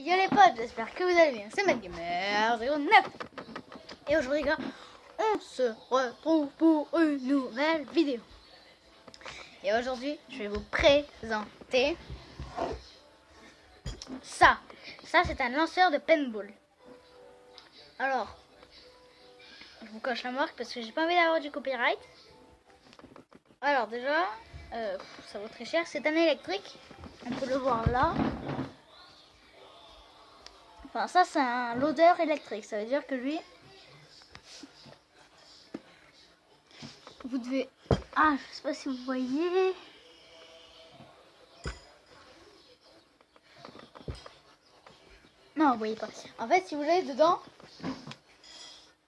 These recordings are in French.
Yo les potes, j'espère que vous allez bien, c'est MattGamer09. Et aujourd'hui gars, on se retrouve pour une nouvelle vidéo. Et aujourd'hui, je vais vous présenter ça. Ça c'est un lanceur de paintball. Alors, je vous coche la marque parce que j'ai pas envie d'avoir du copyright. Alors déjà, ça vaut très cher, c'est un électrique. On peut le voir là. Enfin, ça c'est un loader électrique, ça veut dire que lui, vous devez... Ah, je sais pas si vous voyez. Non, vous voyez pas. En fait, si vous allez dedans,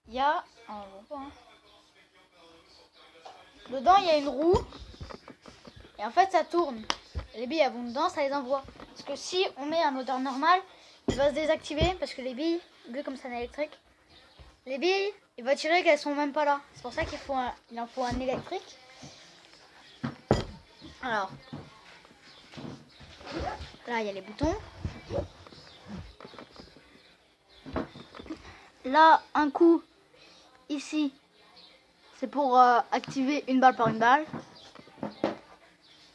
il y a... Oh, on voit pas, hein. Dedans, il y a une roue. Et en fait, ça tourne. Les billes, elles vont dedans, ça les envoie. Parce que si on met un moteur normal, il va se désactiver. Parce que les billes, vu comme c'est un électrique, les billes, il va tirer qu'elles sont même pas là. C'est pour ça qu'il faut il en faut un électrique. Alors, là, il y a les boutons. Là, un coup, ici, c'est pour activer une balle par une balle.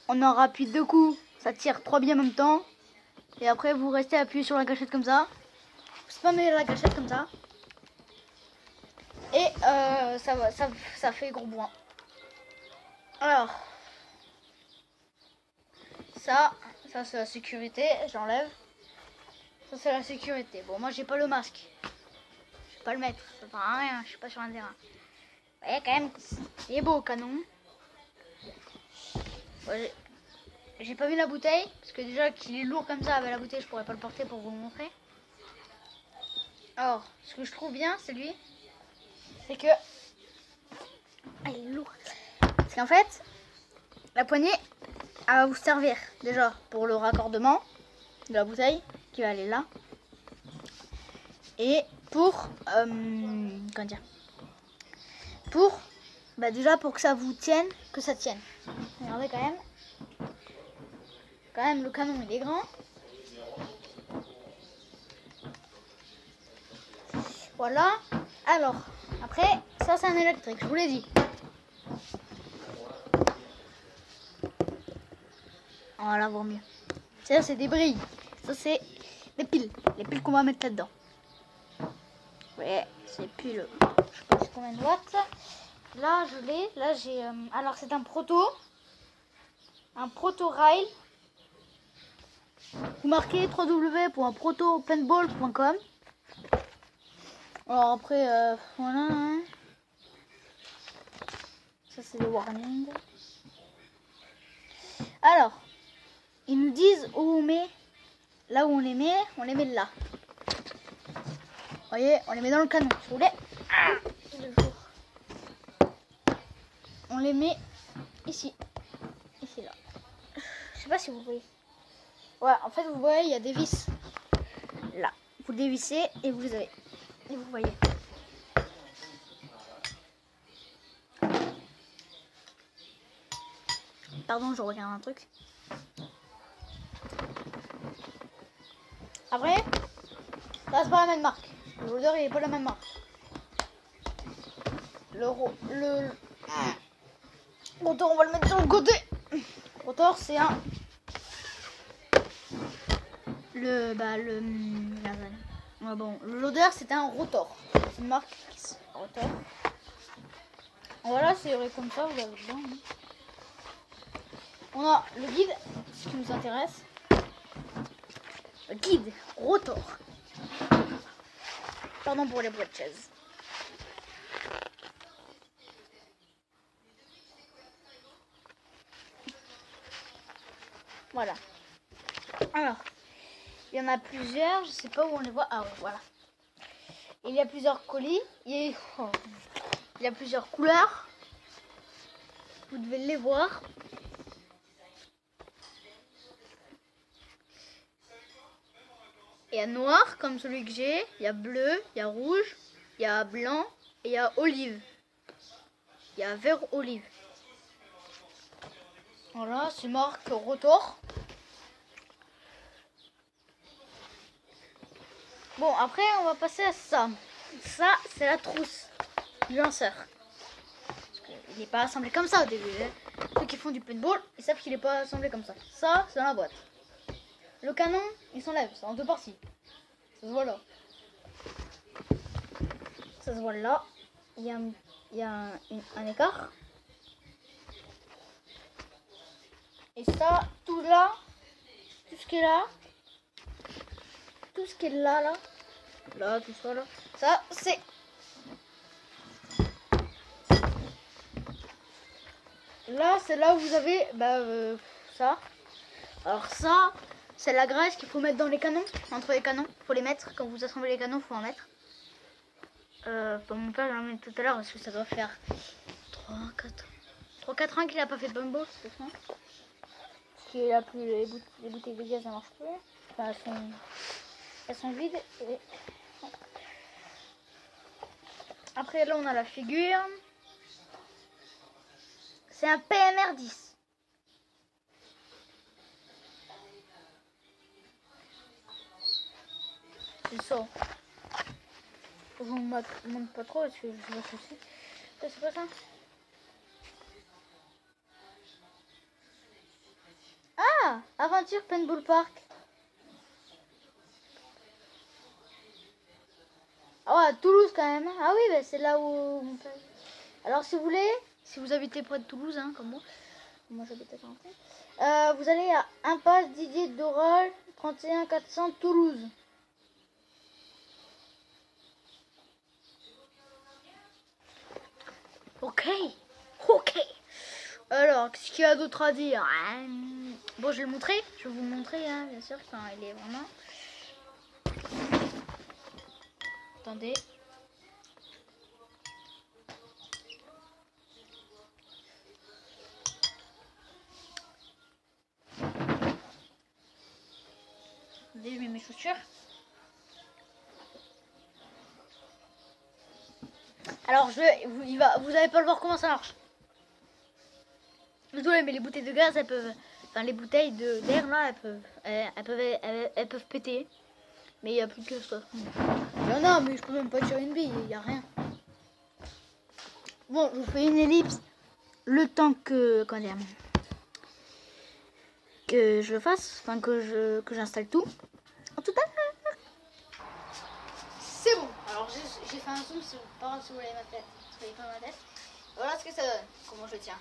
On en rappuie 2 coups, ça tire 3 billes en même temps. Et après, vous restez appuyé sur la gâchette comme ça. Vous spammez la gâchette comme ça. Et ça fait gros bois. Alors, ça c'est la sécurité, j'enlève. Ça c'est la sécurité. Bon, moi j'ai pas le masque. Je vais pas le mettre, ça sert à rien, je suis pas sur un terrain. Vous voyez quand même, il est beau au canon. Ouais, j'ai pas vu la bouteille, parce que déjà qu'il est lourd comme ça avec la bouteille, je pourrais pas le porter pour vous le montrer. Alors, ce que je trouve bien, c'est lui, c'est que... Ah, il est lourd. Parce qu'en fait, la poignée, elle va vous servir déjà pour le raccordement de la bouteille, qui va aller là. Et pour... comment dire, pour... Bah déjà pour que ça vous tienne, que ça tienne. Regardez quand même. Quand même, le canon, il est grand. Voilà. Alors, après, ça c'est un électrique, je vous l'ai dit. On va la voir mieux. Ça c'est des brilles. Ça c'est des piles. Les piles qu'on va mettre là-dedans. Ouais, c'est piles. Je sais pas combien de watts. Là, je l'ai. Là, j'ai... alors, c'est un proto. Un proto rail. Vous marquez www.protopaintball.com. Alors après, voilà. Hein. Ça, c'est les warnings. Alors, ils nous disent où on met. Là où on les met là. Vous voyez, on les met dans le canon. Si vous voulez. On les met ici. Ici, là. Je sais pas si vous voyez. Ouais, en fait, vous voyez, il y a des vis. Là. Vous dévissez et vous les avez. Et vous voyez. Pardon, je regarde un truc. Après, là, c'est pas la même marque. Le loader, il est pas la même marque. Le rotor, on va le mettre sur le côté. Le rotor, c'est un... le loader, c'est un rotor. C'est une marque rotor. Voilà, c'est comme ça, vous avez dedans. On a le guide, ce qui nous intéresse. Le guide rotor. Pardon pour les bruits de chaise. Voilà. Alors, il y en a plusieurs, je sais pas où on les voit. Ah ouais, voilà. Il y a plusieurs colis. Il y a plusieurs couleurs. Vous devez les voir. Il y a noir comme celui que j'ai, il y a bleu, il y a rouge, il y a blanc et il y a olive. Il y a vert olive. Voilà, c'est marque Rotor. Bon, après, on va passer à ça. Ça, c'est la trousse du lanceur. Il n'est pas assemblé comme ça au début. Hein. Ceux qui font du paintball, ils savent qu'il n'est pas assemblé comme ça. Ça, c'est dans la boîte. Le canon, il s'enlève. C'est en deux parties. Ça se voit là. Ça se voit là. Il y a un écart. Et ça, tout là, tout ce qui est là, tout ce qui est là, tout ça là, ça c'est là, c'est là où vous avez ça. Alors ça, c'est la graisse qu'il faut mettre dans les canons, entre les canons. Faut les mettre quand vous assemblez les canons, faut en mettre. Mon père l'a mis tout à l'heure parce que ça doit faire 3-4 ans qu'il n'a pas fait de paintball, c'est ça. Qu'il a plus les bouteilles de gaz, ça marche plus. Enfin, elles sont vides. Et... Après là on a la figure. C'est un PMR 10. C'est ça. Je vous montre pas trop parce que je vois ceci. C'est pas ça. Ah, Aventure Paintball Park. Ah ouais, à Toulouse quand même. Ah oui, bah, c'est là où mon père... Alors si vous voulez, si vous habitez près de Toulouse, hein, comme moi j'habite à Saint-Ouen, vous allez à Impasse Didier Doral, 31 400 Toulouse. Ok. Alors, qu'est-ce qu'il y a d'autre à dire? Bon, je vais le montrer. Je vais vous le montrer, hein, bien sûr. Enfin, il est vraiment... Attendez. Attendez, je mets mes chaussures. Alors, vous allez pas le voir comment ça marche. Désolé, mais les bouteilles de gaz, elles peuvent... Enfin, les bouteilles d'air, là, elles peuvent péter. Mais il n'y a plus que ça. Non, mais je peux même pas tirer une bille, il n'y a rien. Bon, je vous fais une ellipse. Le temps que... Comment dire, que je le fasse, enfin que j'installe tout. Tout à l'heure. C'est bon. Alors j'ai fait un zoom, par exemple si vous voyez ma tête. Si vous voyez pas ma tête. Voilà ce que ça donne. Comment je tiens.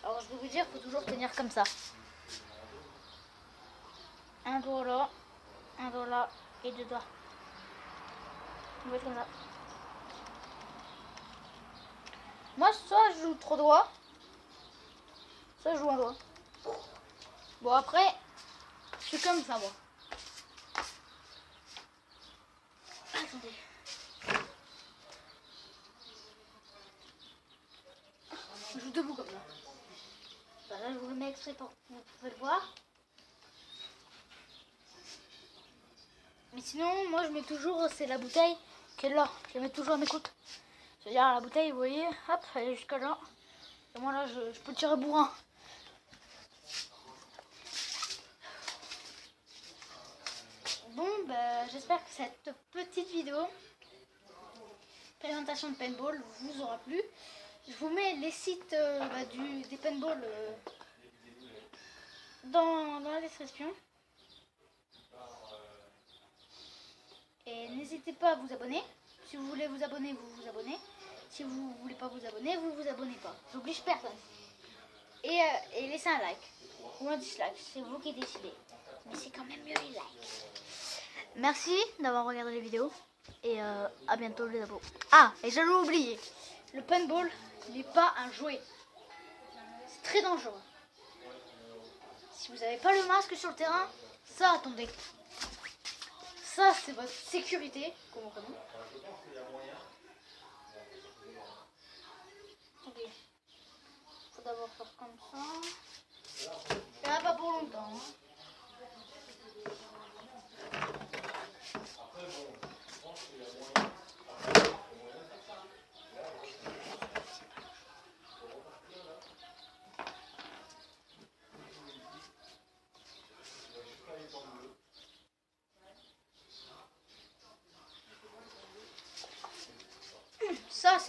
Alors je vais vous dire, il faut toujours tenir comme ça. Un doigt là et deux doigts. Vous faites comme ça. Moi soit je joue 3 doigts, soit je joue un doigt. Bon après, je suis comme ça moi. Attendez. Je joue debout comme ça. Bah là je vous le mets exprès pour que vous pouvez le voir. Mais sinon, moi je mets toujours, c'est la bouteille qui est là. Je la mets toujours à mes côtes. C'est-à-dire la bouteille, vous voyez, hop, elle est jusqu'à là. Et moi là, je peux tirer bourrin. Bon, bah, j'espère que cette petite vidéo présentation de paintball vous aura plu. Je vous mets les sites des paintball dans la description. Et n'hésitez pas à vous abonner. Si vous voulez vous abonner, vous vous abonnez. Si vous ne voulez pas vous abonner, vous vous abonnez pas. J'oblige personne. Et laissez un like ou un dislike, c'est vous qui décidez. Mais c'est quand même mieux les likes. Merci d'avoir regardé les vidéos. Et à bientôt les abos. Ah, et j'allais oublier. Le paintball n'est pas un jouet. C'est très dangereux. Si vous n'avez pas le masque sur le terrain, ça attendez. Ça c'est votre sécurité. Comment ok. Faut d'abord faire comme ça. Il n'y en a pas pour longtemps. Hein.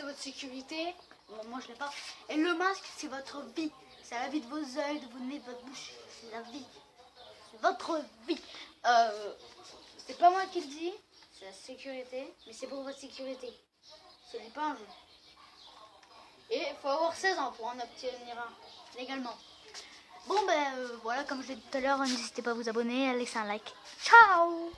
votre sécurité. Bon, moi je l'ai pas. Et le masque, c'est votre vie. C'est la vie de vos yeux, de vos nez, de votre bouche. C'est la vie. C'est votre vie. C'est pas moi qui le dis. C'est la sécurité. Mais c'est pour votre sécurité. Ce n'est pas un jeu. Et il faut avoir 16 ans pour en obtenir un légalement. Bon ben voilà, comme je l'ai dit tout à l'heure, n'hésitez pas à vous abonner, à laisser un like. Ciao!